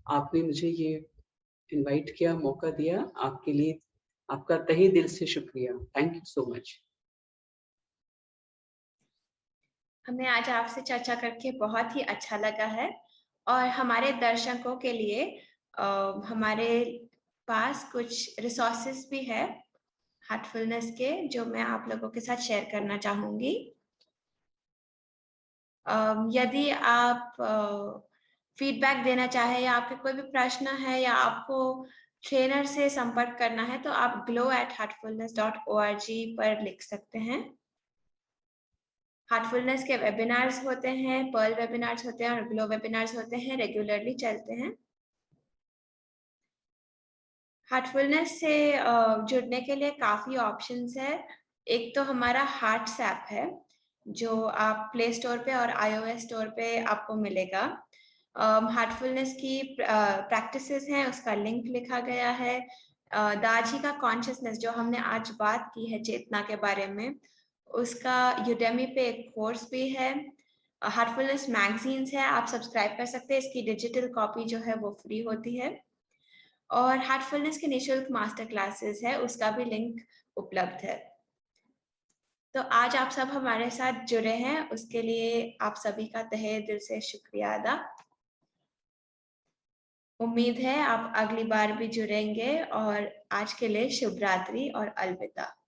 आपने मुझे ये इनवाइट किया, मौका दिया, आपके लिए आपका तहे दिल से शुक्रिया। Thank you so much. हमें आज आपसे चर्चा करके बहुत ही अच्छा लगा है और हमारे दर्शकों के लिए हमारे पास कुछ रिसोर्सेस भी है हार्टफुलनेस के, जो मैं आप लोगों के साथ शेयर करना चाहूंगी। यदि आप फीडबैक देना चाहे या आपके कोई भी प्रश्न है या आपको ट्रेनर से संपर्क करना है तो आप glow@heartfulness.org पर लिख सकते हैं। हार्टफुलनेस के वेबिनार्स होते हैं, पर्ल वेबिनार्स होते हैं और ग्लो वेबिनार्स होते हैं, रेगुलरली चलते हैं। हार्टफुलनेस से जुड़ने के लिए काफ़ी ऑप्शंस है। एक तो हमारा हार्ट्स ऐप है जो आप प्ले स्टोर पे और iOS स्टोर पे आपको मिलेगा। हार्टफुलनेस की प्रैक्टिसेस हैं, उसका लिंक लिखा गया है। दाजी का कॉन्शियसनेस जो हमने आज बात की है चेतना के बारे में, उसका यूडेमी पे एक कोर्स भी है। हार्टफुलनेस मैगजीन्स है, आप सब्सक्राइब कर सकते हैं, इसकी डिजिटल कॉपी जो है वो फ्री होती है। और हार्टफुलनेस के निःशुल्क मास्टर क्लासेस है, उसका भी लिंक उपलब्ध है। तो आज आप सब हमारे साथ जुड़े हैं, उसके लिए आप सभी का तहे दिल से शुक्रिया अदा। उम्मीद है आप अगली बार भी जुड़ेंगे, और आज के लिए शुभ रात्रि और अलविदा।